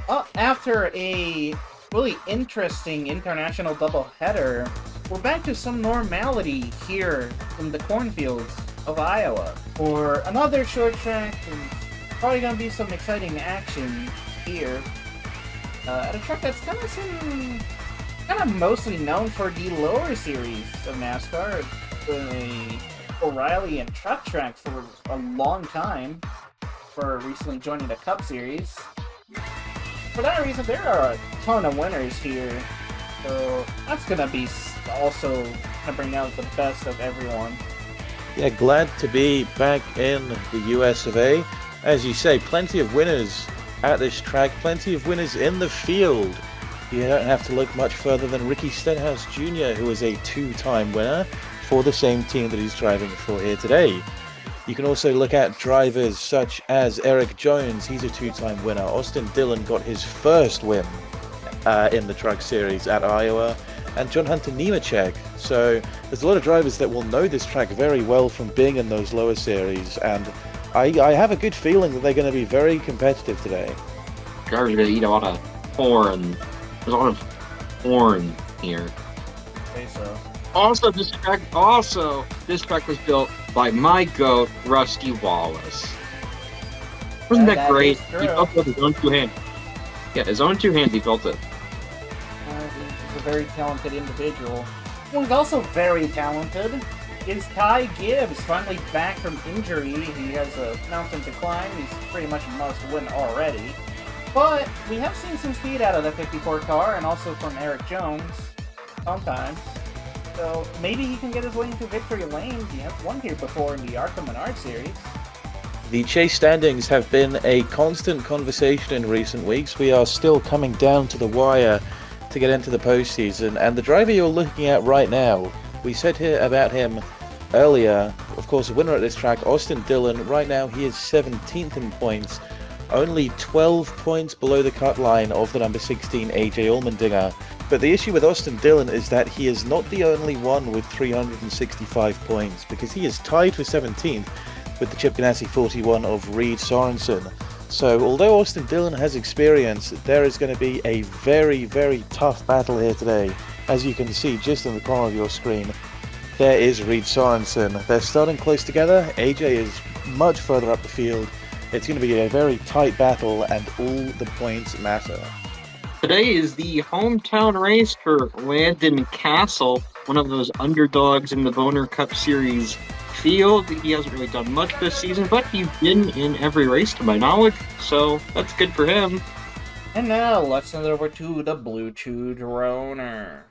After a really interesting international doubleheader, we're back to some normality here in the cornfields of Iowa for another short track, and probably gonna be some exciting action here at a track that's kind of mostly known for the lower series of NASCAR. It's been a O'Reilly and truck track for a long time, for recently joining the Cup Series. For that reason, there are a ton of winners here, so that's gonna be also gonna bring out the best of everyone. Yeah, glad to be back in the US of A. As you say, plenty of winners at this track, plenty of winners in the field. You don't have to look much further than Ricky Stenhouse Jr., who is a two-time winner for the same team that he's driving for here today. You can also look at drivers such as Eric Jones, he's a two-time winner. Austin Dillon got his first win in the Truck Series at Iowa, and John Hunter Nemechek. So there's a lot of drivers that will know this track very well from being in those lower series, and I have a good feeling that they're going to be very competitive today. Drivers are going to eat a lot of corn. There's a lot of corn here. Okay, so. Also, this track was built by my GOAT, Rusty Wallace. Wasn't that great? He built it with his own two hands. Yeah, his own two hands, he built it. He's a very talented individual. Who's also very talented is Ty Gibbs, finally back from injury. He has a mountain to climb. He's pretty much a must-win already. But we have seen some speed out of the 54 car, and also from Eric Jones, sometimes. So maybe he can get his way into victory lane. He has won here before in the Arkham Menard series. The chase standings have been a constant conversation in recent weeks. We are still coming down to the wire to get into the postseason, and the driver you're looking at right now, we said here about him earlier, of course, a winner at this track, Austin Dillon. Right now he is 17th in points, only 12 points below the cut line of the number 16 AJ Allmendinger. But the issue with Austin Dillon is that he is not the only one with 365 points, because he is tied for 17th with the Chip Ganassi 41 of Reed Sorensen. So although Austin Dillon has experience, there is going to be a very, very tough battle here today. As you can see just in the corner of your screen, there is Reed Sorensen. They're starting close together. AJ is much further up the field. It's going to be a very tight battle, and all the points matter. Today is the hometown race for Landon Castle, one of those underdogs in the Boner Cup Series field. He hasn't really done much this season, but he's been in every race to my knowledge, so that's good for him. And now let's send it over to the Blue Chew Droner.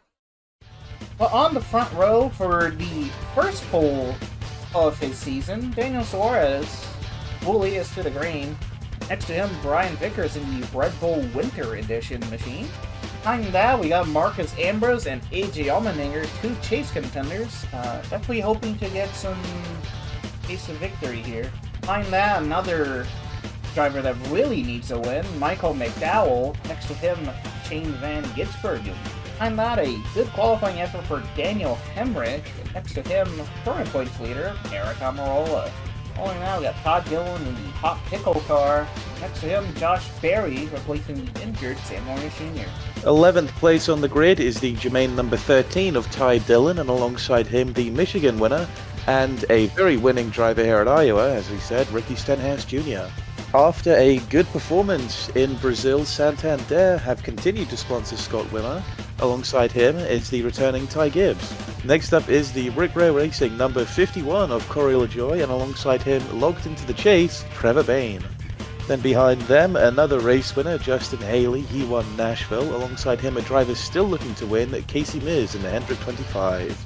Well, on the front row for the first pole of his season, Daniel Suarez, bulliest to the green. Next to him, Brian Vickers in the Red Bull Winter Edition machine. Behind that, we got Marcus Ambrose and AJ Allmendinger, two chase contenders. Definitely hoping to get some taste of victory here. Behind that, another driver that really needs a win, Michael McDowell. Next to him, Shane Van Gisbergen. Behind that, a good qualifying effort for Daniel Hemrick. Next to him, current points leader, Eric Amarola. Following that, we got Todd Gillen in the Hot Pickle car. Next to him, Josh Berry, replacing the injured Sam Morris Jr. 11th place on the grid is the Germain number 13 of Ty Dillon, and alongside him, the Michigan winner, and a very winning driver here at Iowa, as we said, Ricky Stenhouse Jr. After a good performance in Brazil, Santander have continued to sponsor Scott Wimmer. Alongside him is the returning Ty Gibbs. Next up is the Rick Ray Racing number 51 of Corey LaJoy, and alongside him, logged into the chase, Trevor Bayne. Then behind them, another race winner, Justin Haley. He won Nashville. Alongside him, a driver still looking to win, Casey Miz in the NR2003.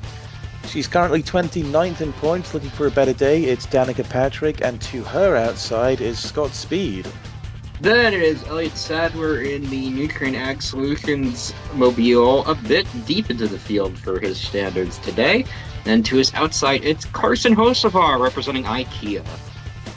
She's currently 29th in points, looking for a better day. It's Danica Patrick, and to her outside is Scott Speed. Then it is Elliott Sadler in the Nutrient Ag Solutions Mobile, a bit deep into the field for his standards today. Then to his outside, it's Carson Hocevar representing IKEA.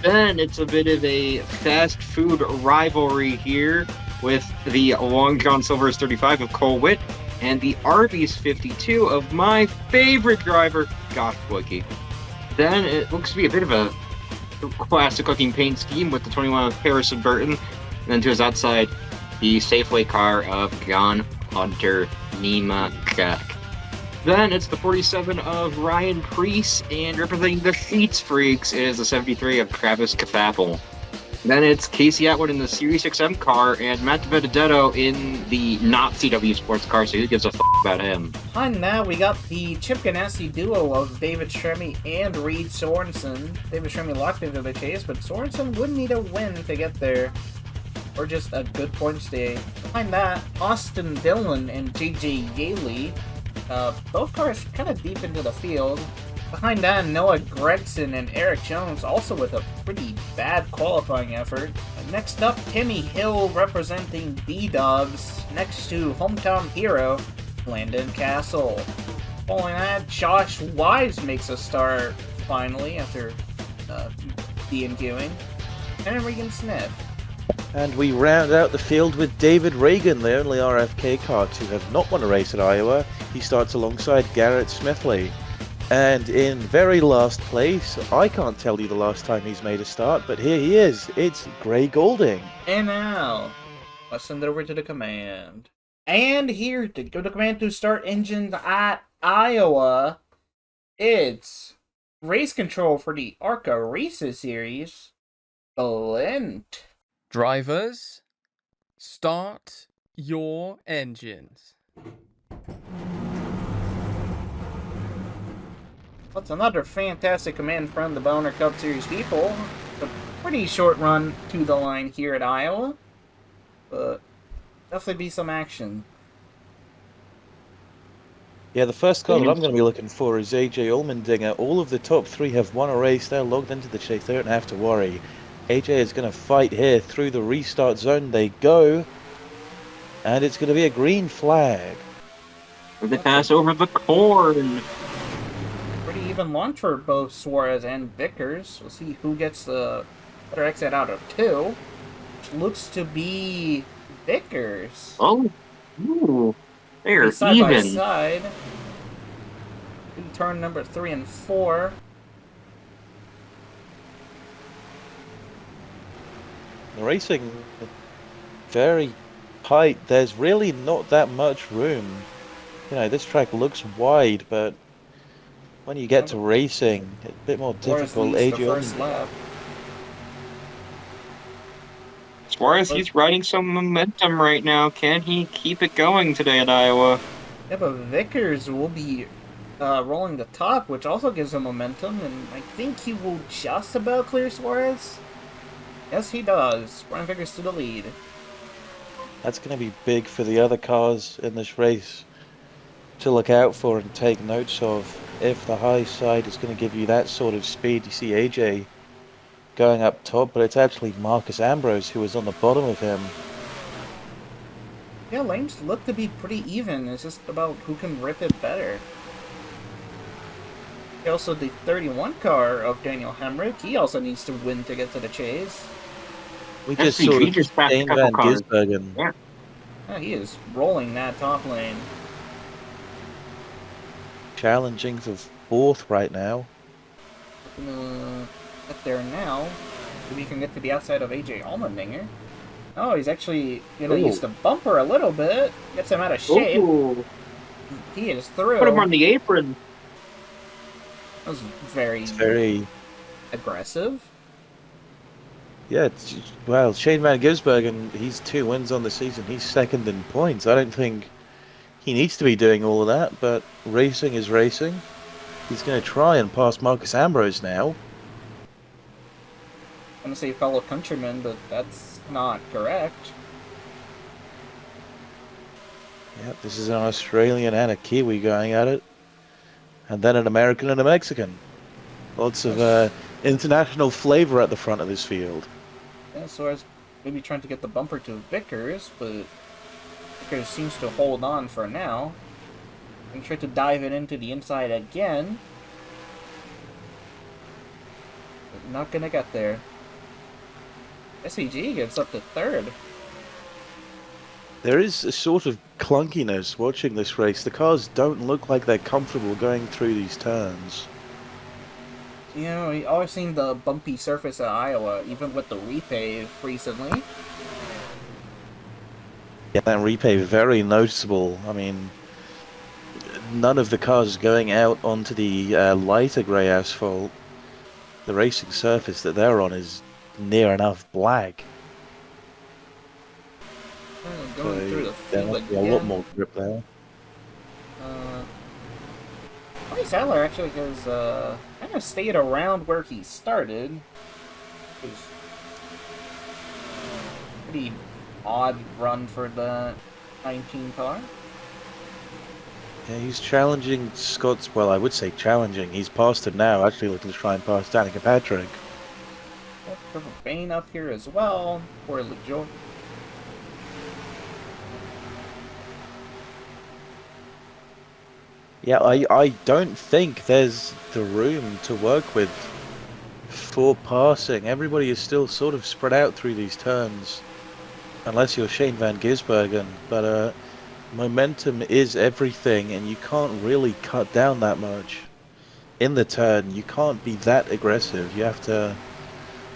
Then it's a bit of a fast food rivalry here with the Long John Silver's 35 of Cole Witt and the Arby's 52 of my favorite driver, Goff Wookie. Then it looks to be a bit of a classic looking paint scheme with the 21 of Harrison Burton. And then to his outside, the Safeway car of John Hunter Nemechek. Then it's the 47 of Ryan Preece, and representing the Sheets Freaks is the 73 of Travis Kafapel. Then it's Casey Atwood in the Series XM car, and Matt Benedetto in the not CW Sports car, so who gives a about him? Behind that, we got the Chip Ganassi duo of David Shremy and Reed Sorensen. David Shremy locked into the chase, but Sorensen would need a win to get there, or just a good points day. Behind that, Austin Dillon and JJ Yaley. Both cars kind of deep into the field. Behind that, Noah Gregson and Eric Jones, also with a pretty bad qualifying effort. Next up, Timmy Hill representing B-Dubs, next to hometown hero, Landon Castle. Following that, Josh Wise makes a start, finally, after DNQing, and Regan Smith. And we round out the field with David Reagan, the only RFK car to have not won a race at Iowa. He starts alongside Garrett Smithley. And in very last place, I can't tell you the last time he's made a start, but here he is. It's Gray Golding. And now, let's send it over to the command. And here to go to command to start engines at Iowa, it's race control for the ARCA Races Series, Blint. Drivers, start your engines. That's another fantastic command from the Boner Cup Series people. It's a pretty short run to the line here at Iowa, but definitely be some action. Yeah, the first car that I'm going to be looking for is AJ Allmendinger. All of the top three have won a race. They're logged into the chase. They don't have to worry. AJ is going to fight here through the restart zone. They go, and it's going to be a green flag. They pass over the corn. Pretty even launch for both Suarez and Vickers. We'll see who gets the better exit out of two. Which looks to be Vickers. Oh, ooh, they're Side by even. side. In turn number 3 and 4. The racing very tight. There's really not that much room. You know, this track looks wide, but when you get to racing, it's a bit more difficult. Suarez, he's riding some momentum right now. Can he keep it going today at Iowa? Yeah, but Vickers will be rolling the top, which also gives him momentum, and I think he will just about clear Suarez. Yes, he does. Brian Vickers to the lead. That's going to be big for the other cars in this race to look out for and take notes of. If the high side is going to give you that sort of speed, you see AJ going up top, but it's actually Marcus Ambrose who is on the bottom of him. Yeah, lanes look to be pretty even. It's just about who can rip it better. Also, the 31 car of Daniel Hemrick, he also needs to win to get to the chase. We just saw Shane Van Gisbergen. Yeah, he is rolling that top lane. Challenging for fourth right now. Get there now. So we can get to the outside of AJ Allmendinger. Oh, he's actually gonna use the bumper a little bit. Gets him out of shape. Ooh. He is through. Put him on the apron. That was very aggressive. Yeah, well, Shane Van Gisbergen, he's 2 wins on the season. He's second in points. I don't think he needs to be doing all of that, but racing is racing. He's going to try and pass Marcus Ambrose now. I'm going to say fellow countryman, but that's not correct. Yep, this is an Australian and a Kiwi going at it. And then an American and a Mexican. Lots of international flavor at the front of this field. Yeah, so I was maybe trying to get the bumper to Vickers, but Vickers seems to hold on for now. And try to dive it into the inside again. But not gonna get there. SVG gets up to third. There is a sort of clunkiness watching this race. The cars don't look like they're comfortable going through these turns. You know, we always seen the bumpy surface at Iowa, even with the repave recently. Yeah, that repave very noticeable. I mean, none of the cars going out onto the lighter grey asphalt. The racing surface that they're on is near enough black. Going So through the there field must be a lot again. more grip there. Nice Adler actually has kind of stayed around where he started. It was pretty odd run for the 19 car. Yeah, he's challenging Scott's. Well, I would say challenging. He's passed him now, actually looking to try and pass Danica Patrick. Triple Bane up here as well for LeJoy. Yeah, I don't think there's the room to work with for passing. Everybody is still sort of spread out through these turns, unless you're Shane Van Gisbergen. But momentum is everything, and you can't really cut down that much in the turn. You can't be that aggressive. You have to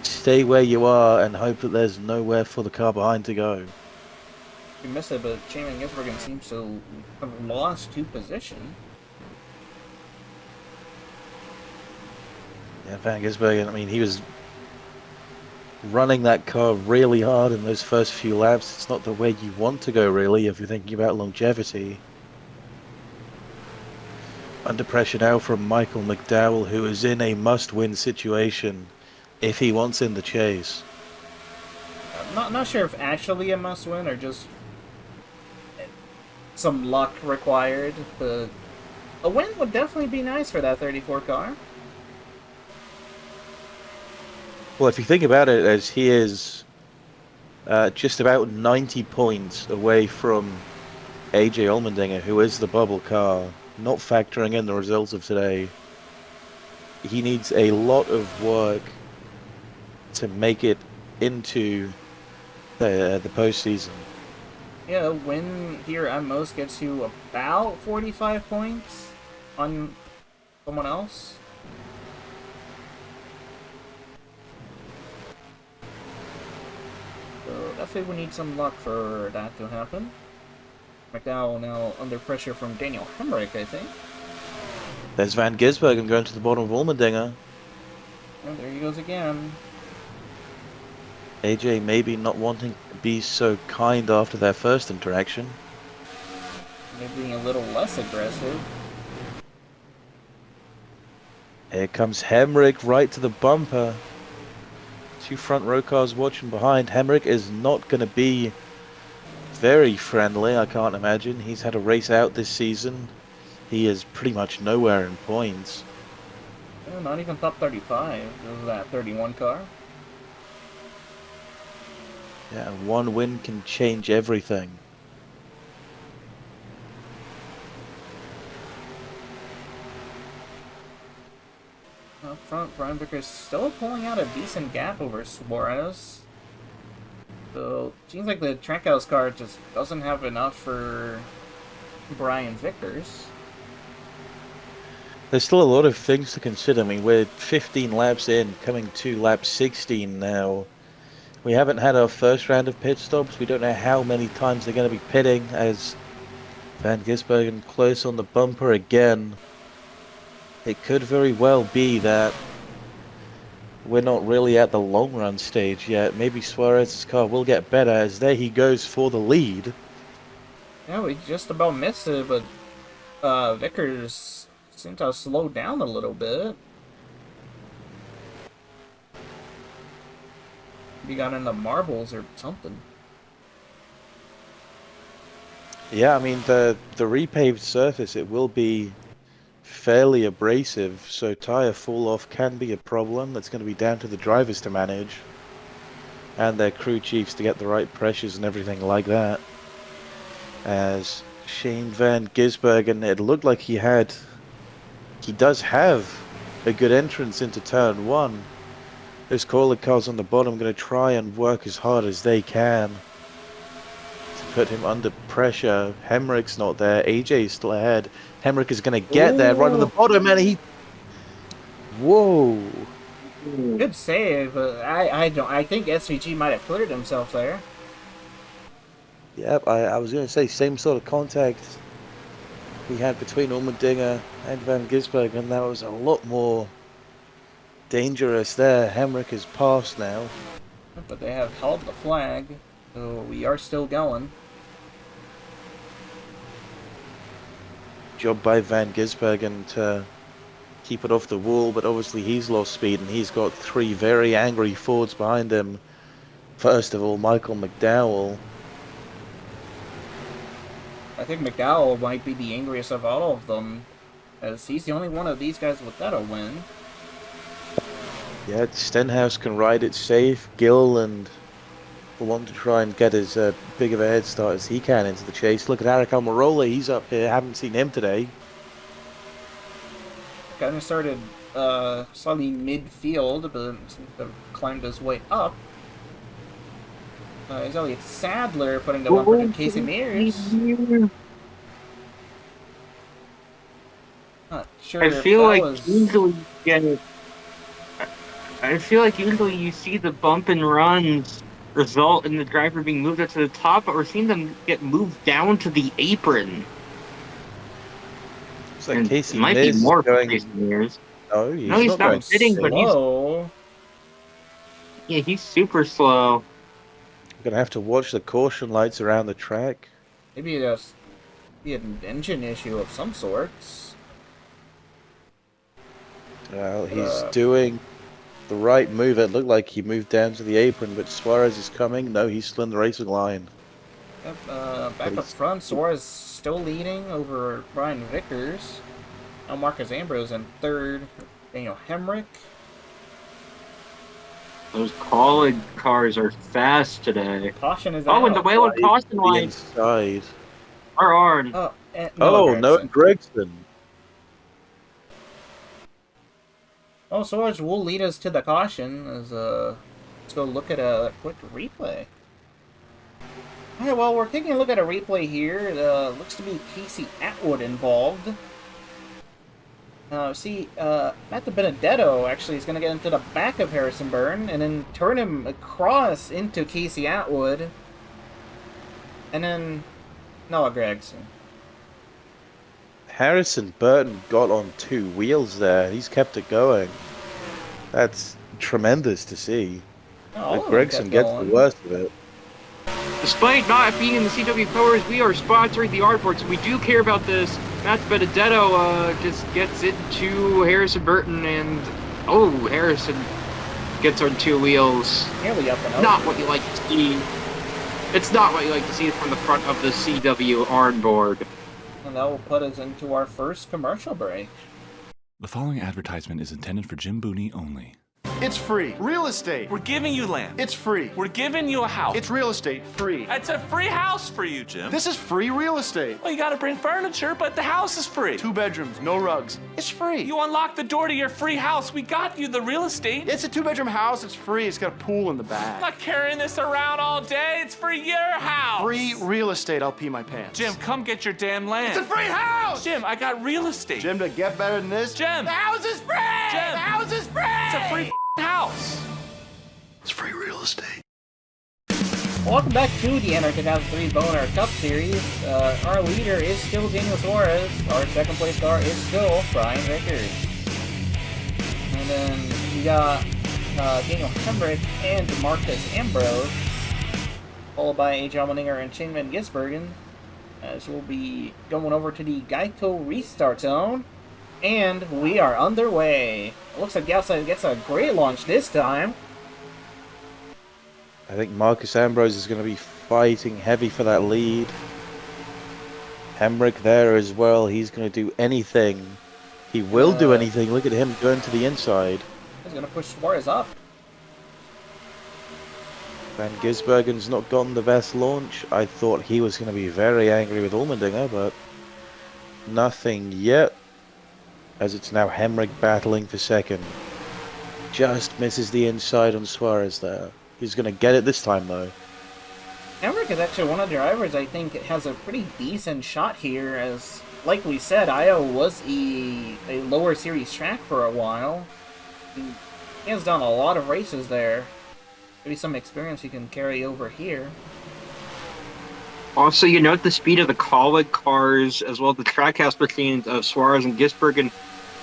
stay where you are and hope that there's nowhere for the car behind to go. You missed it, but Shane Van Gisbergen seems to have lost 2 position. Yeah, Van Gisbergen, I mean, he was running that car really hard in those first few laps. It's not the way you want to go, really, if you're thinking about longevity. Under pressure now from Michael McDowell, who is in a must-win situation if he wants in the chase. I'm not sure if actually a must-win or just some luck required, but a win would definitely be nice for that 34 car. Well, if you think about it, as he is just about 90 points away from AJ Allmendinger, who is the bubble car, not factoring in the results of today. He needs a lot of work to make it into the postseason. Yeah, a win here at most gets you about 45 points on someone else. So definitely we need some luck for that to happen. McDowell now under pressure from Daniel Hemrick, I think. There's Van Gisbergen going to the bottom of Allmendinger. Oh, there he goes again. AJ maybe not wanting to be so kind after their first interaction. Maybe being a little less aggressive. Here comes Hemrick right to the bumper. 2 front row cars watching behind. Hemrick is not going to be very friendly, I can't imagine. He's had a race out this season. He is pretty much nowhere in points. Not even top 35. This is that 31 car. Yeah, one win can change everything. Up front, Brian Vickers still pulling out a decent gap over Suarez. So, seems like the Trackhouse car just doesn't have enough for Brian Vickers. There's still a lot of things to consider. I mean, we're 15 laps in, coming to lap 16 now. We haven't had our first round of pit stops. We don't know how many times they're going to be pitting, as Van Gisbergen close on the bumper again. It could very well be that we're not really at the long run stage yet. Maybe Suarez's car will get better, as there he goes for the lead. Yeah, we just about missed it, but Vickers seemed to have slowed down a little bit. He got in the marbles or something. Yeah, I mean, the repaved surface, it will be fairly abrasive, so tire fall off can be a problem. That's going to be down to the drivers to manage and their crew chiefs to get the right pressures and everything like that. As Shane Van Gisbergen, it looked like he does have a good entrance into turn 1. Those caller cars on the bottom going to try and work as hard as they can to put him under pressure. Hemrick's not there. AJ's still ahead. Hemrick is going to get there right on the bottom, and he... Whoa. Good save, but I think SVG might have cleared himself there. Yep, I was going to say same sort of contact we had between Allmendinger and Van Gisbergen, and that was a lot more dangerous there. Hemrick has passed now. But they have held the flag, so we are still going. Job by Van Gisbergen to keep it off the wall, but obviously he's lost speed and he's got three very angry Fords behind him. First of all, Michael McDowell. I think McDowell might be the angriest of all of them, as he's the only one of these guys without a win. Yeah, Stenhouse can ride it safe. Gilland will want to try and get as big of a head start as he can into the chase. Look at Eric Almirola, he's up here. Haven't seen him today. Kind of started slightly midfield, but climbed his way up. Is Elliott Sadler putting the bumper to Casey Mears? Not sure. I feel like usually you see the bump and runs result in the driver being moved up to the top, but we're seeing them get moved down to the apron. It's like Casey it might Mears be more going... for Casey Mears. No, He's not sitting, but he's super slow. Gonna have to watch the caution lights around the track. Maybe just be an engine issue of some sorts. Well, he's doing the right move. It looked like he moved down to the apron, but Suarez is coming. No, he's still in the racing line. Yep, back up front, Suarez still leading over Brian Vickers. Now Marcus Ambrose in third. Daniel Hemrick. Those college cars are fast today. Caution is out. Oh, and the Wayland caution line. Inside. Are on. Noah Gregson. Oh, Suarez will lead us to the caution. As let's go look at a quick replay. Alright, well, we're taking a look at a replay here. Looks to be Casey Atwood involved. Matt Benedetto actually is going to get into the back of Harrison Byrne and then turn him across into Casey Atwood. And then Noah Gregson. Harrison Burton got on two wheels there. He's kept it going. That's tremendous to see. But Gregson gets the worst of it. Despite not being in the CW Powers, we are sponsoring the Artboard, so we do care about this. Matt Benedetto just gets into Harrison Burton, and Harrison gets on two wheels. Nearly up and over. Not what you like to see. It's not what you like to see from the front of the CW Artboard. And that will put us into our first commercial break. The following advertisement is intended for Jim Booney only. It's free. Real estate. We're giving you land. It's free. We're giving you a house. It's real estate. Free. It's a free house for you, Jim. This is free real estate. Well, you gotta bring furniture, but the house is free. 2 bedrooms, no rugs. It's free. You unlock the door to your free house. We got you the real estate. It's a 2-bedroom house. It's free. It's got a pool in the I'm back. not carrying this around all day. It's for your house. Free real estate. I'll pee my pants. Jim, come get your damn land. It's a free house! Jim, I got real estate. Jim, to get better than this, Jim. the house is free! Jim. The house is free! It's a free house. It's free real estate. Welcome back to the NR2003 Boner Cup Series. Our leader is still Daniel Suarez. Our second place car is still Brian Vickers. And then we got Daniel Hemrick and Marcus Ambrose, followed by A.J. Allmendinger and Shane Van Gisbergen, as we'll be going over to the Geico restart zone. And we are underway. It looks like Gausa gets a great launch this time. I think Marcus Ambrose is going to be fighting heavy for that lead. Hemrick there as well. He's going to do anything. He will do anything. Look at him going to the inside. He's going to push Suarez up. Van Gisbergen's not gotten the best launch. I thought he was going to be very angry with Allmendinger, but nothing yet. As it's now Hemrick battling for second. Just misses the inside on Suarez there. He's going to get it this time, though. Hemrick is actually one of the drivers I think has a pretty decent shot here, as, like we said, Iowa was a lower series track for a while. He has done a lot of races there. Maybe some experience he can carry over here. Also, you note the speed of the Colleague cars as well as the trackhouse machines of Suarez and Gisbergen.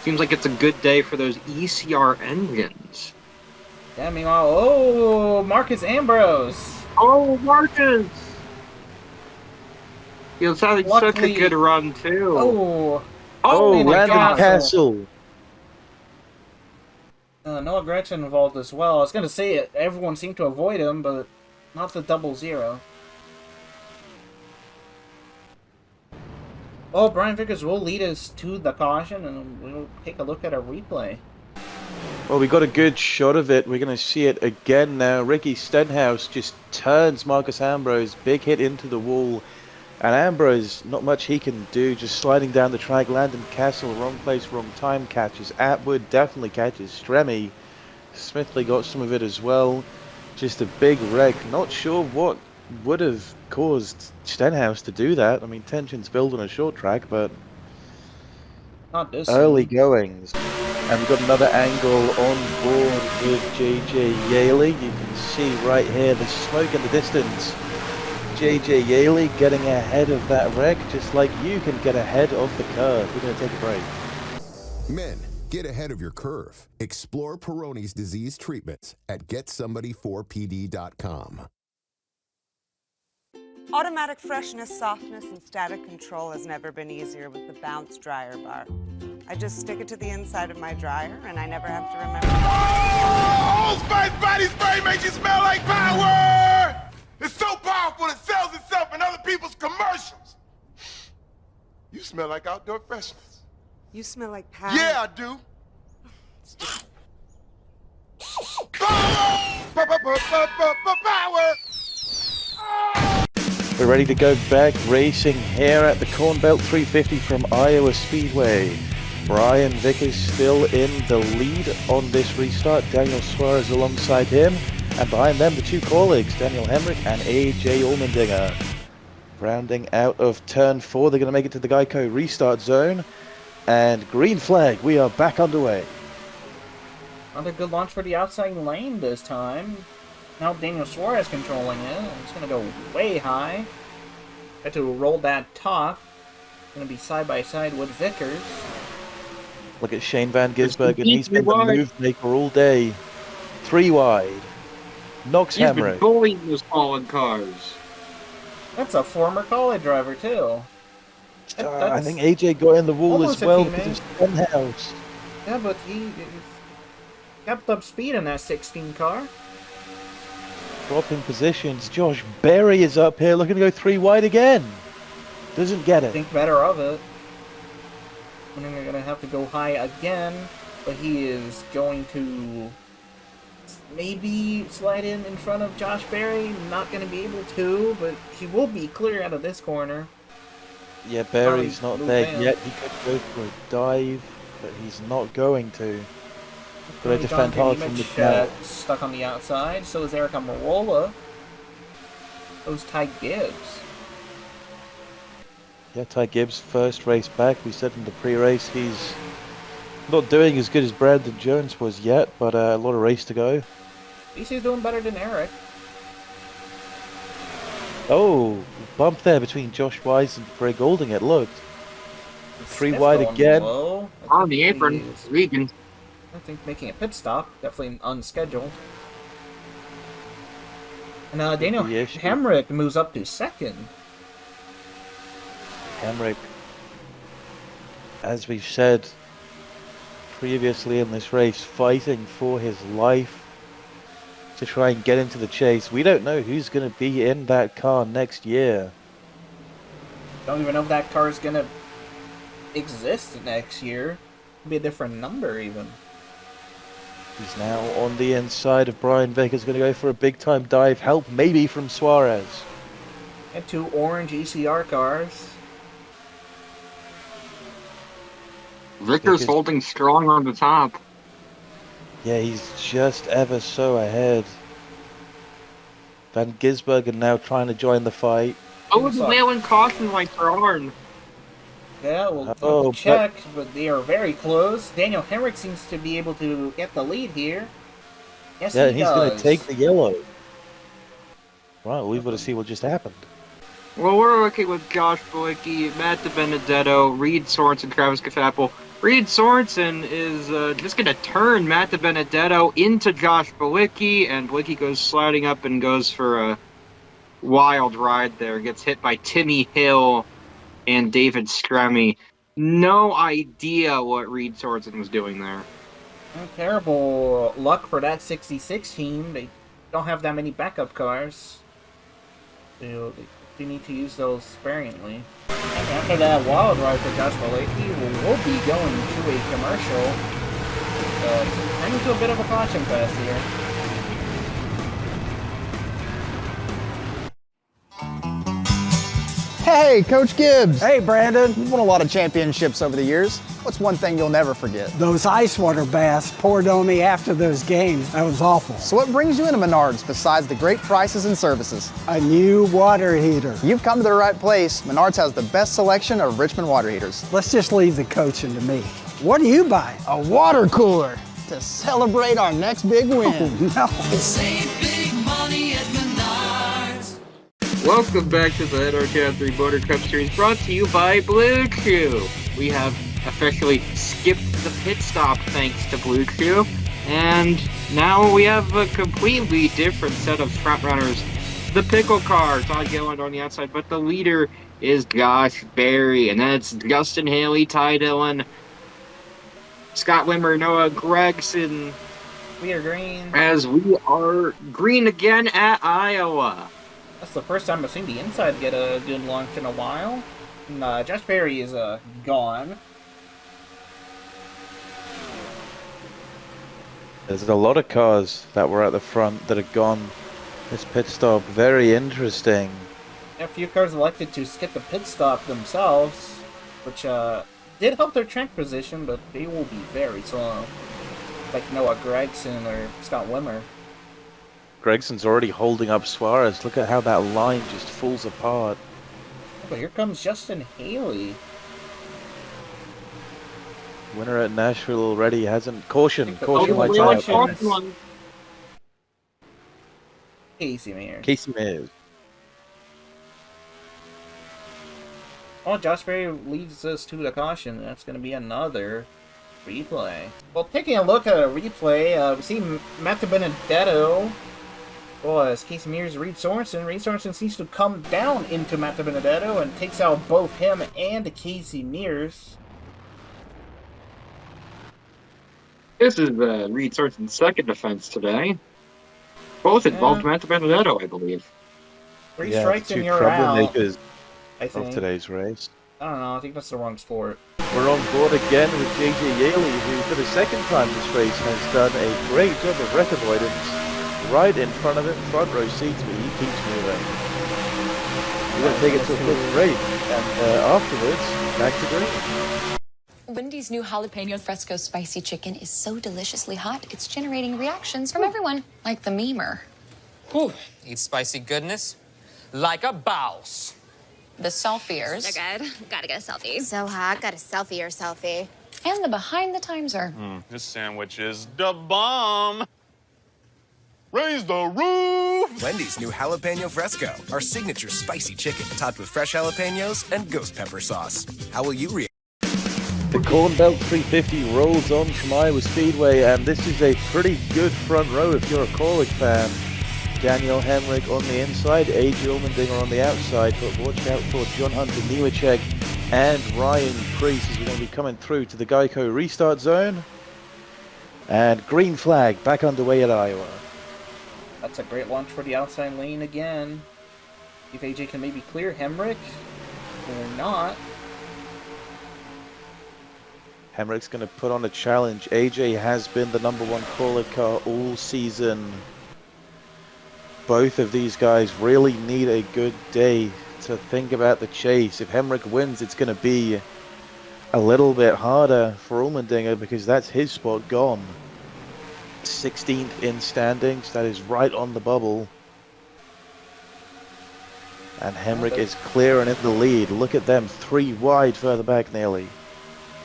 Seems like it's a good day for those ECR engines. Yeah, meanwhile, oh, Marcus Ambrose. Oh, Marcus! He was having such a Luckily, good run, too. oh, Oh, and Landon Castle. Castle. Noah Gretchen involved as well. I was gonna say it. Everyone seemed to avoid him, but not the 0-0. Oh, Brian Vickers will lead us to the caution, and we'll take a look at a replay. Well, we got a good shot of it. We're going to see it again now. Ricky Stenhouse just turns Marcus Ambrose. Big hit into the wall. And Ambrose, not much he can do. Just sliding down the track. Landon Castle, wrong place, wrong time. Catches Atwood. Definitely catches Stremme. Smithley got some of it as well. Just a big wreck. Not sure what would have caused Stenhouse to do that. I mean, tensions build on a short track, but Not this early one. goings. And we've got another angle on board with JJ Yaley. You can see right here the smoke in the distance. JJ Yaley getting ahead of that wreck, just like you can get ahead of the curve. We're going to take a break. Men, get ahead of your curve. Explore Peyronie's disease treatments at GetSomebody4PD.com. Automatic freshness, softness, and static control has never been easier with the Bounce dryer bar. I just stick it to the inside of my dryer, and I never have to remember. Oh, Old Spice body spray makes you smell like power! It's so powerful it sells itself in other people's commercials. You smell like outdoor freshness. You smell like power. Yeah, I do. Power! We're ready to go back racing here at the Corn Belt 350 from Iowa Speedway. Brian Vickers still in the lead on this restart. Daniel Suarez alongside him. And behind them, the two colleagues, Daniel Hemrick and AJ Allmendinger. Rounding out of turn 4, they're going to make it to the Geico restart zone. And green flag, we are back underway. Another good launch for the outside lane this time. Now Daniel Suarez controlling it. It's going to go way high. Got to roll that top. Going to be side by side with Vickers. Look at Shane Van Gisbergen. He's been the move maker all day. 3 wide. Knocks He's been Hemrick. bullying those Colleague cars. That's a former college driver, too. I think AJ got in the wall Almost as well a because teammate. of Stenhouse. Yeah, but he kept up speed in that 16 car. Dropping positions. Josh Berry is up here looking to go 3 wide again. Doesn't get it. Think better of it. I think they're going to have to go high again, but he is going to maybe slide in front of Josh Berry. Not going to be able to, but he will be clear out of this corner. Yeah, Berry's Probably not move there in. yet. He could go for a dive, but he's not going to. Got to defend John hard from the Kanimich, back. stuck on the outside. So is Eric Amarola. Those Ty Gibbs. Yeah, Ty Gibbs' first race back. We said in the pre-race he's not doing as good as Brandon Jones was yet, but a lot of race to go. At least he's doing better than Eric. Oh, bump there between Josh Wise and Greg Golding, it looked. 3 Smith wide going again. low. On the I think apron, he's- Regan. I think making a pit stop, definitely unscheduled. And Daniel the issue. Hemrick moves up to second. Hemrick, as we've said previously in this race, fighting for his life to try and get into the chase. We don't know who's going to be in that car next year. Don't even know if that car is gonna exist next year. It'll be a different number even. He's now on the inside of Brian Vickers, going to go for a big time dive. Help maybe from Suarez. And 2 orange ECR cars. Vickers holding strong on the top. Yeah, he's just ever so ahead. Van Gisbergen now trying to join the fight. Oh, the Whalen caution lights are on. Yeah, we'll have Oh, to check, but they are very close. Daniel Hemrick seems to be able to get the lead here. Yes, Yeah, he he's does. going to take the yellow. Right, we've got to see what just happened. Well, we're working with Josh Boyke, Matt DiBenedetto, Reed Sorensen, Travis Kafapel. Reed Sorensen is just going to turn Matt DiBenedetto into Josh Boyke, and Boyke goes sliding up and goes for a wild ride there. Gets hit by Timmy Hill and David Stremme. No idea what Reed Sorensen was doing there. Terrible luck for that 66 team. They don't have that many backup cars. They need to use those sparingly. And after that wild ride for Josh Malaki, we'll be going to a commercial. Turning to a bit of a caution pass here. Hey, Coach Gibbs. Hey, Brandon. You've won a lot of championships over the years. What's one thing you'll never forget? Those ice water baths poured on me after those games. That was awful. So what brings you into Menards besides the great prices and services? A new water heater. You've come to the right place. Menards has the best selection of Richmond water heaters. Let's just leave the coaching to me. What are you buying? A water cooler to celebrate our next big win. Oh, no. Save big money at Menards. Welcome back to the NR2003 Motor Cup Series, brought to you by Blue Chew. We have officially skipped the pit stop thanks to Blue Chew, and now we have a completely different set of front runners. The pickle car, Todd Gilliland on the outside, but the leader is Josh Berry, and then it's Justin Haley, Ty Dillon, Scott Wimmer, Noah Gregson. We are green. As we are green again at Iowa. That's the first time I've seen the inside get a good launch in a while. And, Josh Berry is gone. There's a lot of cars that were at the front that are gone this pit stop. Very interesting. A few cars elected to skip the pit stop themselves, which did help their track position, but they will be very slow. Like Noah Gregson or Scott Wimmer. Gregson's already holding up Suarez. Look at how that line just falls apart. But here comes Justin Haley. Winner at Nashville already hasn't. Caution lights out. Casey Mears. Casey Mears. Oh, Josh Berry leads us to the caution. That's going to be another replay. Well, taking a look at a replay, we see Matt Benedetto. Well, as Casey Mears, Reed Sorensen seems to come down into Matt Benedetto and takes out both him and Casey Mears. This is Reed Sorensen's second defense today. Both involved Matt Benedetto, I believe. Three strikes and you're out. Troublemakers I think. of today's race. I don't know, I think that's the wrong sport. We're on board again with JJ Yaley, who for the second time this race has done a great job of wreck avoidance. Right in front of him, front row seats, but he keeps moving. We're going to take it to a quick break, and afterwards, back to green. Wendy's new jalapeno fresco spicy chicken is so deliciously hot, it's generating reactions from everyone, like the memer. Whew, eat spicy goodness like a boss. The selfiers. So good. Gotta get a selfie. So hot. Got a selfie or selfie. And the behind the timser. This sandwich is the bomb. Raise the roof! Wendy's new jalapeno fresco, our signature spicy chicken topped with fresh jalapenos and ghost pepper sauce. How will you react? The Corn Belt 350 rolls on from Iowa Speedway, and this is a pretty good front row if you're a Corlick fan. Daniel Hemrick on the inside, A.J. Allmendinger on the outside, but watch out for John Hunter Nemechek and Ryan Preece as we're going to be coming through to the Geico restart zone. And green flag back underway at Iowa. That's a great launch for the outside lane again. If AJ can maybe clear Hemrick or not. Hemrick's going to put on a challenge. AJ has been the #1 Corlick car all season. Both of these guys really need a good day to think about the chase. If Hemrick wins, it's going to be a little bit harder for Allmendinger because that's his spot gone. 16th in standings, that is right on the bubble. And Hemrick is clear and in the lead. Look at them, 3 wide further back nearly.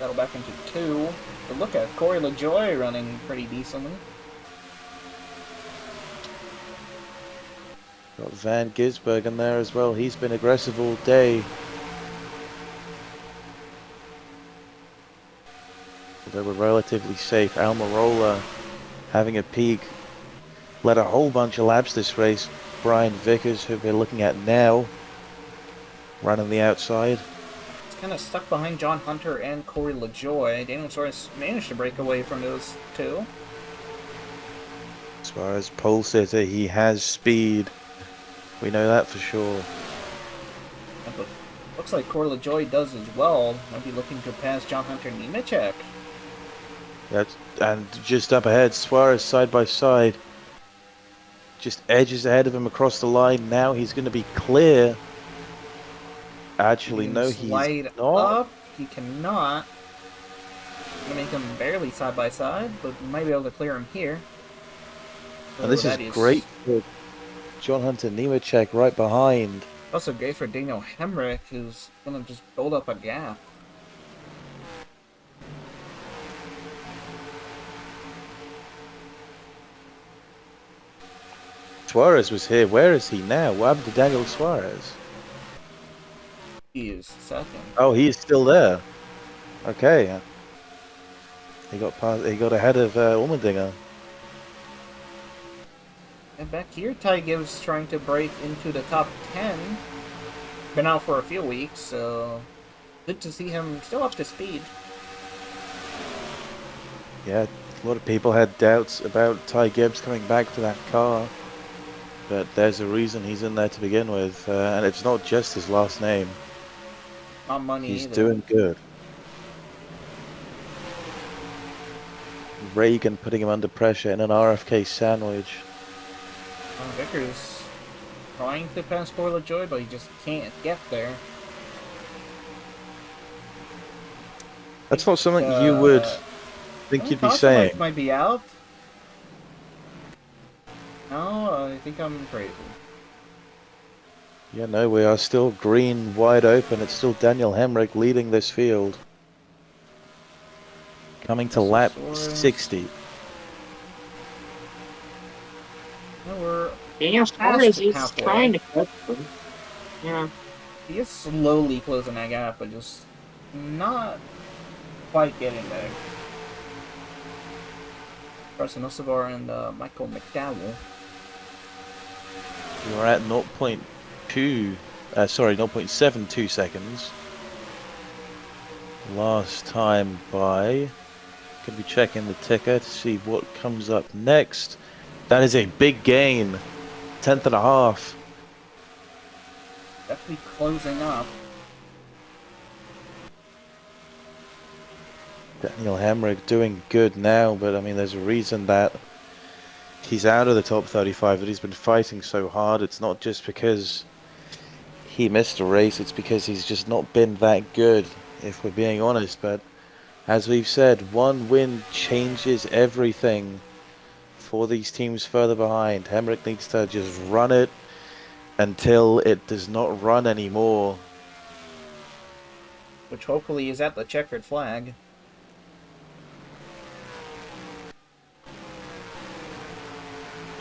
That'll back into 2. But look at Corey LaJoie running pretty decently. Got Van Gisbergen there as well. He's been aggressive all day. Although we're relatively safe. Almirola having a peak. Led a whole bunch of laps this race. Brian Vickers, who we're looking at now, running the outside. It's kind of stuck behind John Hunter and Corey LaJoy. Daniel Suarez managed to break away from those two. As far as pole sitter, he has speed. We know that for sure. Yeah, but looks like Corey LaJoy does as well. Might be looking to pass John Hunter Nemechek. That's, and just up ahead, Suarez side by side. Just edges ahead of him across the line. Now he's going to be clear. Actually, no, he's slide not. Up. He cannot. Gonna make them barely side by side, but we might be able to clear him here. And this is great for John Hunter Nemechek right behind. Also great for Daniel Hemrick, who's gonna just build up a gap. Suarez was here. Where is he now? What happened to Daniel Suarez? He is second. Oh, he is still there. Okay. He got past. He got ahead of Allmendinger. And back here, Ty Gibbs trying to break into the top 10. Been out for a few weeks, so good to see him still up to speed. Yeah, a lot of people had doubts about Ty Gibbs coming back to that car. But there's a reason he's in there to begin with. And it's not just his last name. Not money He's either. doing good. Reagan putting him under pressure in an RFK sandwich. Vickers trying to pass Corey LaJoy, but he just can't get there. That's not something you would think you'd be saying. Might be out. No, I think I'm crazy. Yeah, no, we are still green, wide open. It's still Daniel Hemrick leading this field. Coming to lap 60. No, we're Daniel Suarez is halfway. trying to catch them. Yeah. He is slowly closing that gap, but just not quite getting there. Carson Osavar and Michael McDowell. You're at 0.72 seconds. Last time by. Could be checking the ticker to see what comes up next. That is a big gain. 10th and a half. Definitely closing up. Daniel Hemrick doing good now, but I mean, there's a reason that he's out of the top 35, but he's been fighting so hard. It's not just because he missed a race, it's because he's just not been that good, if we're being honest. But as we've said, one win changes everything for these teams further behind. Hemrick needs to just run it until it does not run anymore. Which hopefully is at the checkered flag.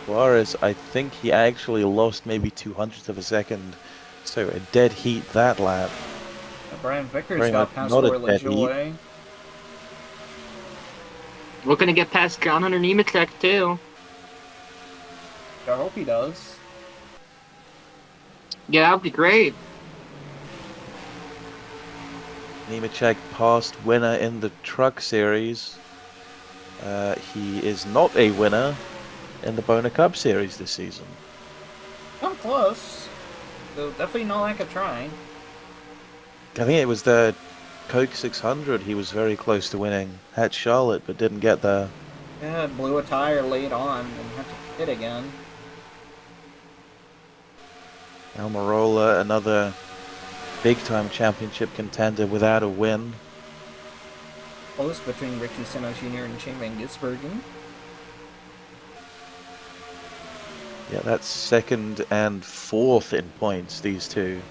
Suarez, I think he actually lost maybe 200th of a second. So a dead heat that lap. Brian Vickers Very got much past not a Corey dead LaJoy. Looking to get past John Hunter Nemechek too. I hope he does. Yeah, that'd be great. Nemechek past winner in the Truck Series. He is not a winner in the Bona Cup Series this season. Not close. So definitely not like a trying. I think it was the Coke 600 he was very close to winning at Charlotte, but didn't get there. Yeah, blew a tire late on and had to hit again. Almirola, another big-time championship contender without a win. Close between Ricky Seno Jr. and Shane Van Gisbergen. Yeah, that's second and fourth in points, these two.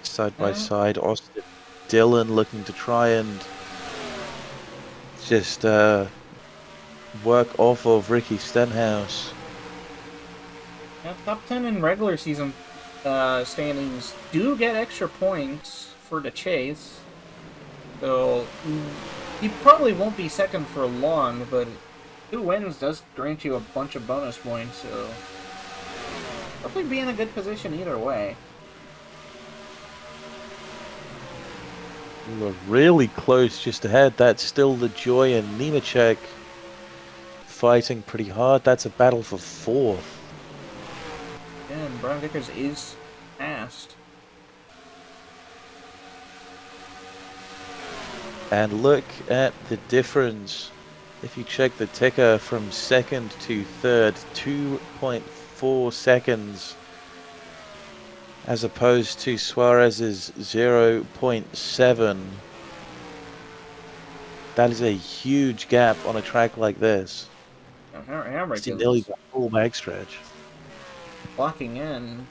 Side by side, Austin Dillon looking to try and just work off of Ricky Stenhouse. Yeah, top 10 in regular season standings do get extra points for the chase. So, he probably won't be second for long, but 2 wins does grant you a bunch of bonus points, so definitely be in a good position either way. We're really close just ahead. That's still LaJoy and Nemechek fighting pretty hard. That's a battle for 4th. Yeah, and Brian Vickers is fast. And look at the difference. If you check the ticker from 2nd to 3rd, 2.4 seconds as opposed to Suarez's 0.7. That is a huge gap on a track like this. It's nearly the full backstretch. Blocking in.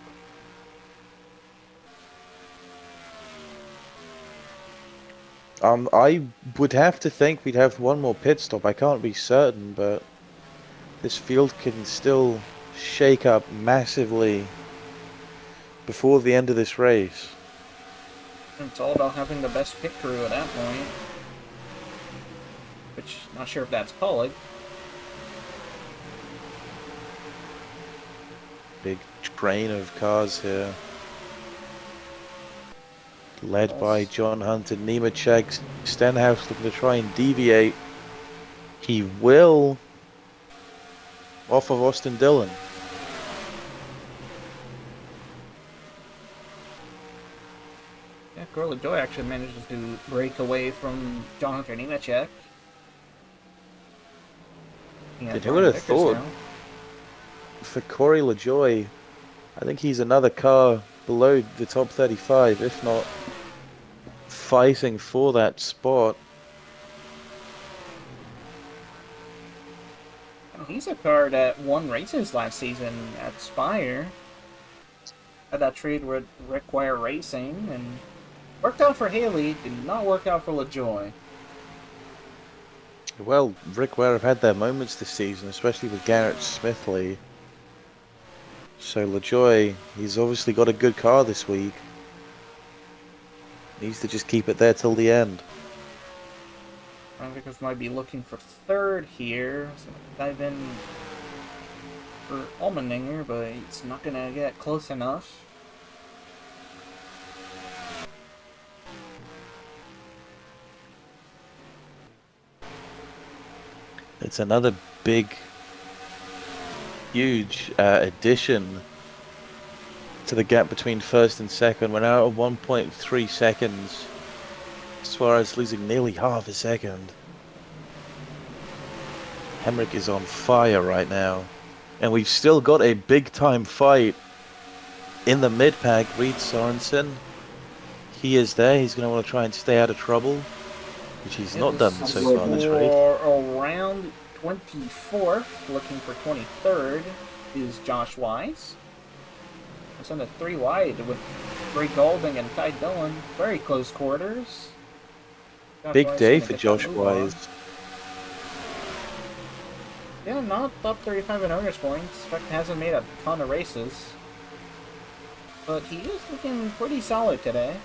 I would have to think we'd have one more pit stop. I can't be certain, but this field can still shake up massively before the end of this race. It's all about having the best pit crew at that point. Which, not sure if that's Pollock. Big train of cars here. Led by John Hunt and Nemechek. Stenhouse looking to try and deviate. He will off of Austin Dillon. Yeah, Corey LaJoy actually manages to break away from John Hunter Nemechek. Who would have thought? For Corey LaJoy, I think he's another car below the top 35, if not fighting for that spot. He's a car that won races last season at Spire. Had that trade with Rick Ware Racing, and worked out for Haley, did not work out for LaJoy. Well, Rick Ware have had their moments this season, especially with Garrett Smithley. So LaJoy, he's obviously got a good car this week. Needs to just keep it there till the end. Vickers might be looking for 3rd here. So dive in for Allmendinger, but it's not going to get close enough. It's another big, huge addition to the gap between 1st and 2nd. We're now at 1.3 seconds. Suarez losing nearly half a second. Hemrick is on fire right now. And we've still got a big time fight in the mid-pack. Reed Sorensen, he is there. He's going to want to try and stay out of trouble, which he's not done so far in this race. Around 24th, looking for 23rd, is Josh Wise. It's on the 3 wide with Ray Golding and Ty Dillon. Very close quarters. Big day for Josh Wise. Yeah, not top 35 in owners points. In fact, hasn't made a ton of races. But he is looking pretty solid today.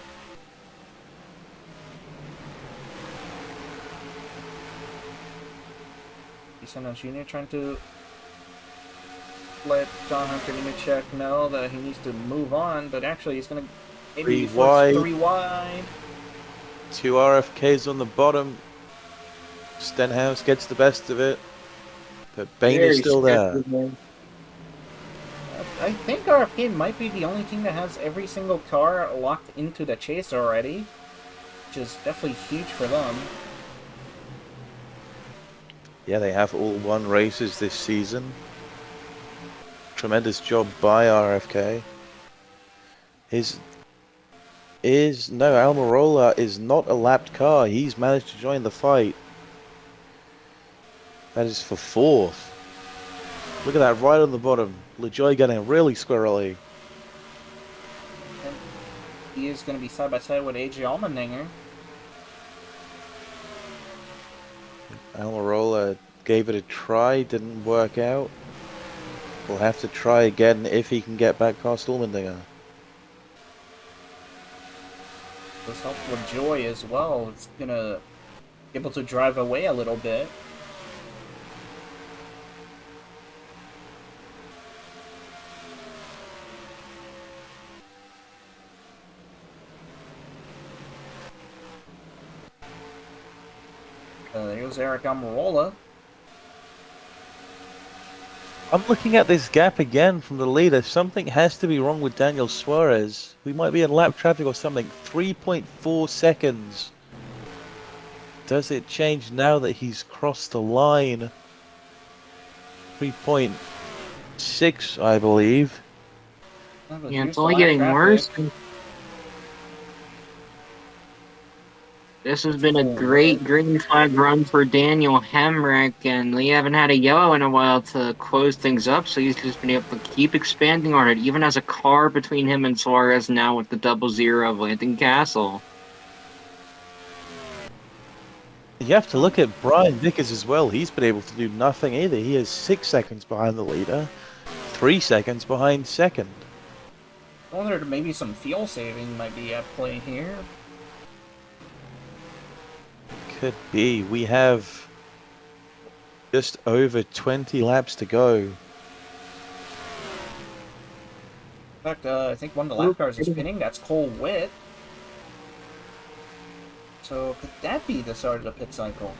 Sano Jr. trying to let John Hunter Nemechek know that he needs to move on, but actually he's going to maybe 3 wide. 3 wide. 2 RFKs on the bottom. Stenhouse gets the best of it, but Bain is still there. I think RFK might be the only team that has every single car locked into the chase already, which is definitely huge for them. Yeah, they have all won races this season. Tremendous job by RFK. Almirola is not a lapped car. He's managed to join the fight. That is for 4th. Look at that right on the bottom. LaJoy getting really squirrely. And he is going to be side by side with AJ Allmendinger. Almirola gave it a try, didn't work out. We'll have to try again if he can get back past Allmendinger. This helps with Joy as well. It's gonna be able to drive away a little bit. There's Eric Almirola. I'm looking at this gap again from the leader. Something has to be wrong with Daniel Suarez. We might be in lap traffic or something. 3.4 seconds. Does it change now that he's crossed the line? 3.6, I believe. Yeah, it's only getting worse. This has been a great green flag run for Daniel Hemrick, and we haven't had a yellow in a while to close things up, so he's just been able to keep expanding on it, even as a car between him and Suarez now with the 0-0 of Landon Castle. You have to look at Brian Vickers as well. He's been able to do nothing either. He is 6 seconds behind the leader, 3 seconds behind second. I wonder if maybe some fuel saving might be at play here. Could be. We have just over 20 laps to go. In fact, I think one of the lap cars is spinning. That's Cole Witt. So could that be the start of the pit cycle?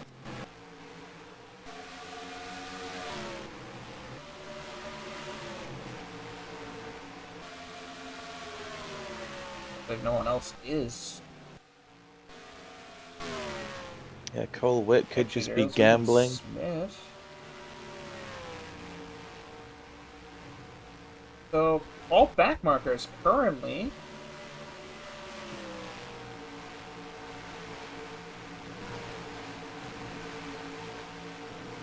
Like no one else is. Yeah, Cole Witt could just be gambling. Smith. So all back markers currently.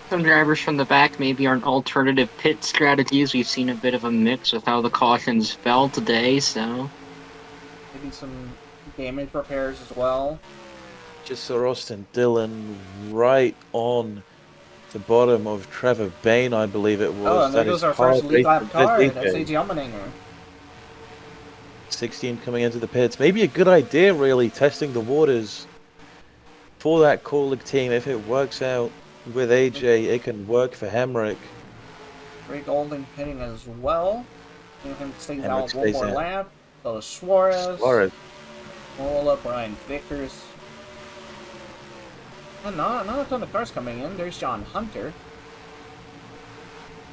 Some drivers from the back maybe on alternative pit strategies. We've seen a bit of a mix with how the cautions fell today, so... Maybe some damage repairs as well. Just saw Austin Dillon right on the bottom of Trevor Bayne, I believe it was. Oh, and there goes our first lead lap car, and that's AJ Allmendinger. 16 coming into the pits. Maybe a good idea, really, testing the waters for that Kaulig team. If it works out with AJ, it can work for Hemrick. Ray Golding pitting as well. Him stays Hemrick out one stays more out. lap. So Suarez. Roll up Brian Vickers. And not a ton of cars coming in. There's John Hunter.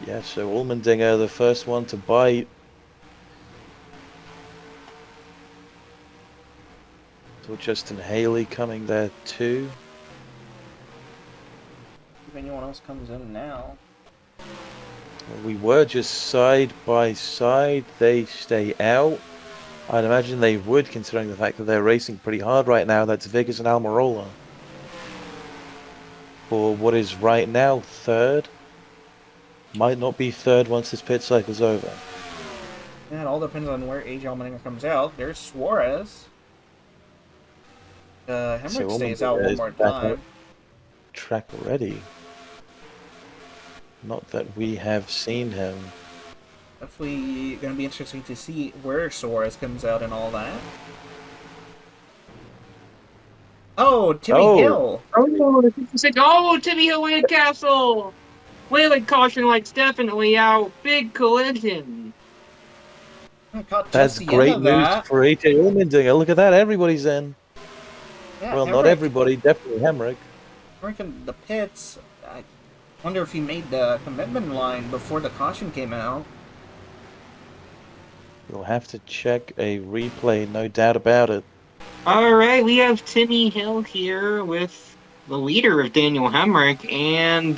Yeah, so Allmendinger, the first one to bite. So Justin Haley coming there too. If anyone else comes in now. We were just side by side. They stay out. I'd imagine they would, considering the fact that they're racing pretty hard right now. That's Vickers and Almirola. For what is right now third. Might not be third once this pit cycle's over. Yeah, it all depends on where AJ Allmendinger comes out. There's Suarez. Hemrick stays out one more time. Track already. Not that we have seen him. Definitely going to be interesting to see where Suarez comes out and all that. Oh, Timmy Hill! Oh, Timmy Hill and Castle! Wayland caution lights definitely out. Big collision. That's great news for AJ Allmendinger. Look at that, everybody's in. Yeah, well, not everybody, definitely Hemrick. Hemrick in the pits. I wonder if he made the commitment line before the caution came out. We'll have to check a replay, no doubt about it. Alright, we have Timmy Hill here with the leader of Daniel Hemrick, and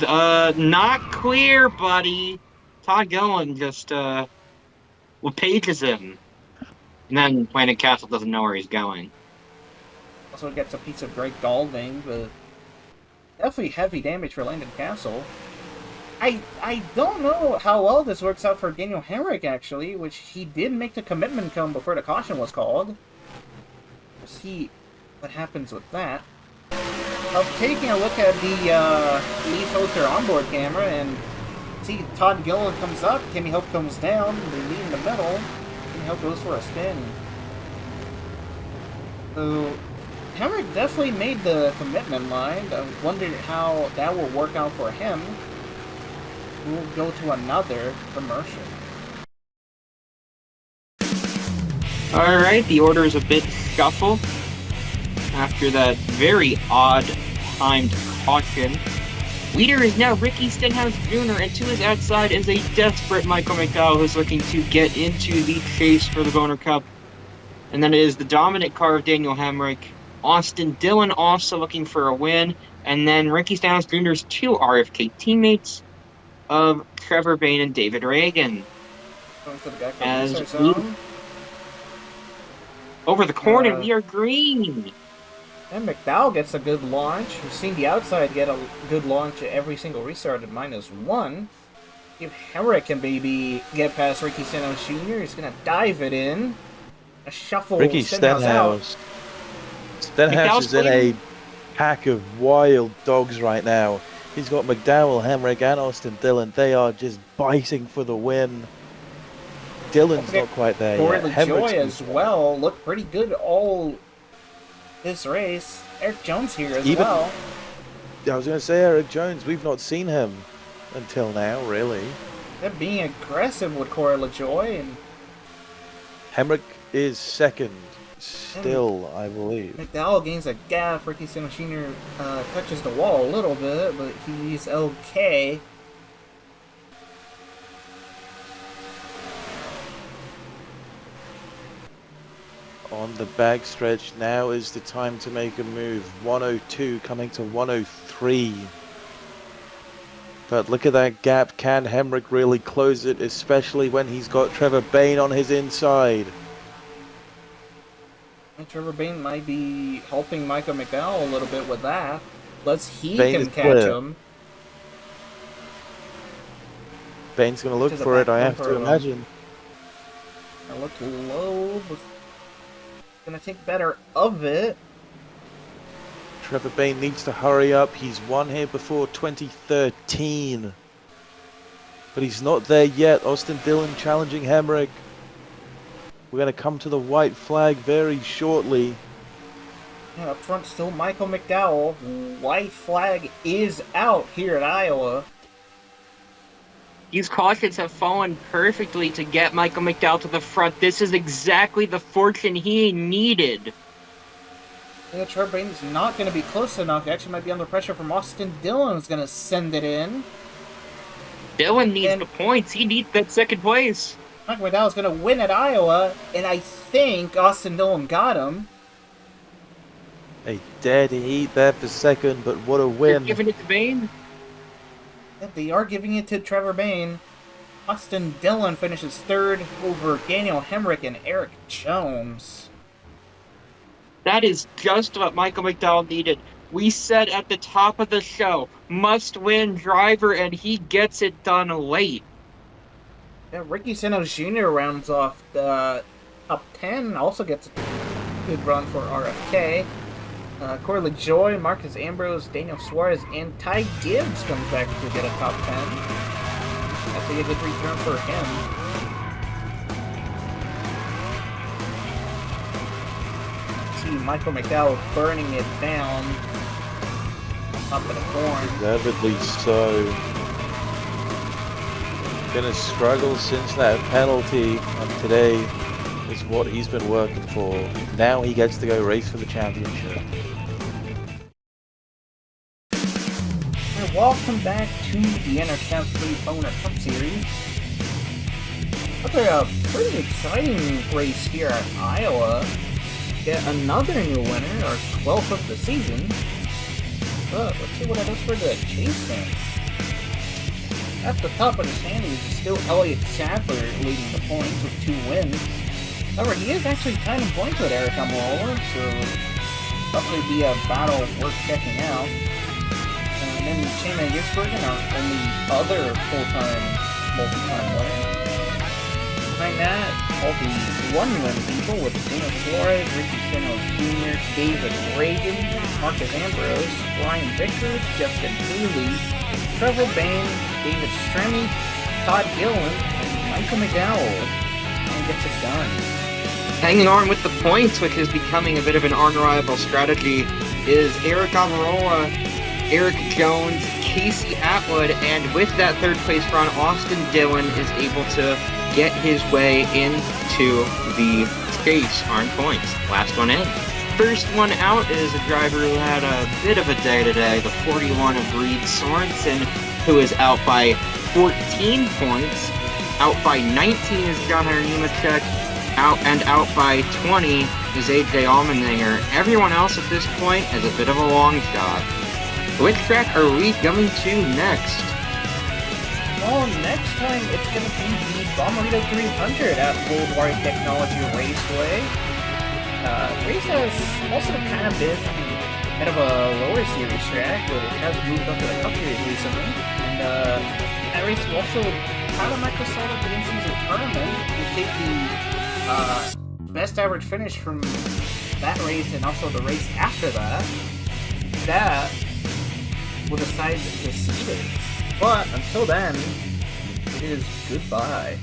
not clear, buddy. Todd Gillen just pages him. And then Planet Castle doesn't know where he's going. Also gets a piece of Greg Galding, but definitely heavy damage for Landon Castle. I don't know how well this works out for Daniel Hemrick, actually, which he did make the commitment come before the caution was called. We'll see what happens with that. of taking a look at the Lee Filter onboard camera and see Todd Gillen comes up, Timmy Hope comes down, they meet in the middle, Timmy Hope goes for a spin. So, Hemrick definitely made the commitment line. I wondered how that will work out for him. We'll go to another commercial. Alright, the order is a bit shuffled after that very odd timed caution. Leader is now Ricky Stenhouse Jr., and to his outside is a desperate Michael McDowell who's looking to get into the chase for the Boner Cup. And then it is the dominant car of Daniel Hemrick. Austin Dillon also looking for a win. And then Ricky Stenhouse Jr.'s two RFK teammates of Trevor Bayne and David Reagan. Going for the guy from As the zone. over the corner, we are green. And McDowell gets a good launch. We've seen the outside get a good launch at every single restart at -1. If Hemrick can maybe get past Ricky Stenhouse Jr., he's going to dive it in. A shuffle. Ricky Stenhouse. Stenhouse is in a pack of wild dogs right now. He's got McDowell, Hemrick, and Austin Dillon. They are just biting for the win. Dillon's not quite there yet. Hemrick's as well. Looked pretty good all this race. Eric Jones here as well. I was going to say Eric Jones. We've not seen him until now, really. They're being aggressive with Corey LaJoy. And Hemrick is second still, I believe. McDowell gains a gap. Ricky Stenhouse Jr. Touches the wall a little bit, but he's okay. On the backstretch, now is the time to make a move. 102 coming to 103. But look at that gap. Can Hemrick really close it, especially when he's got Trevor Bayne on his inside? And Trevor Bayne might be helping Michael McDowell a little bit with that. Unless he Bayne can catch him. Bayne's going to look for it, I have to imagine. I look low. Gonna take better of it. Trevor Bayne needs to hurry up. He's won here before 2013. But he's not there yet. Austin Dillon challenging Hemrick. We're going to come to the white flag very shortly. Yeah, up front still Michael McDowell. White flag is out here at Iowa. These cautions have fallen perfectly to get Michael McDowell to the front. This is exactly the fortune he needed. Yeah, Trevor Bayne's not going to be close enough. He actually might be under pressure from Austin Dillon, who's going to send it in. Dillon needs the points. He needs that second place. Michael McDowell's going to win at Iowa, and I think Austin Dillon got him. A dead heat there for second, but what a win. They're giving it to Bayne. Yeah, they are giving it to Trevor Bayne. Austin Dillon finishes third over Daniel Hemrick and Eric Jones. That is just what Michael McDowell needed. We said at the top of the show, must-win driver, and he gets it done late. Yeah, Ricky Stenhouse Jr. rounds off the top 10, also gets a good run for RFK. Corey LaJoy, Marcus Ambrose, Daniel Suarez, and Ty Gibbs comes back to get a top 10. That's a good return for him. See Michael McDowell burning it down up in the corn. Deservedly so. Gonna struggle since that penalty, and today is what he's been working for. Now he gets to go race for the championship. And welcome back to the NR2003 Boner Cup Series. After a pretty exciting race here at Iowa, get another new winner, our 12th of the season. But let's see what it does for the chase then. At the top of the standings is still Elliott Sadler leading the points with 2 wins. However, he is actually tying points with Eric Almirola, so definitely be a battle worth checking out. And then Shane Van Gisbergen, our only other full-time, multi-time winner. Behind that, all the one-win people with Daniel Suarez, Ricky Stenhouse Jr., David Reagan, Marcus Ambrose, Ryan Vickers, Justin Haley, Trevor Bain, David Stremme, Todd Gillen, and Michael McDowell. And gets it done. Hanging on with the points, which is becoming a bit of an unrivaled strategy, is Eric Alvarola, Eric Jones, Casey Atwood, and with that third place run, Austin Dillon is able to get his way into the chase on points. Last one in. First one out is a driver who had a bit of a day today, the 41 of Reed Sorensen, who is out by 14 points. Out by 19 is John Henry Nemechek. Out by 20 is AJ Allmendinger. Everyone else at this point is a bit of a long shot. Which track are we going to next? Well, next time it's going to be the Bomberito 300 at Worldwide Technology Raceway. Race has also kind of been kind of a lower series track, but it has moved up to the Cup Series recently. And that race will also have a microsite at the in-season tournament. We take the best average finish from that race and also the race after that. That will decide the seeding. But until then, it is goodbye.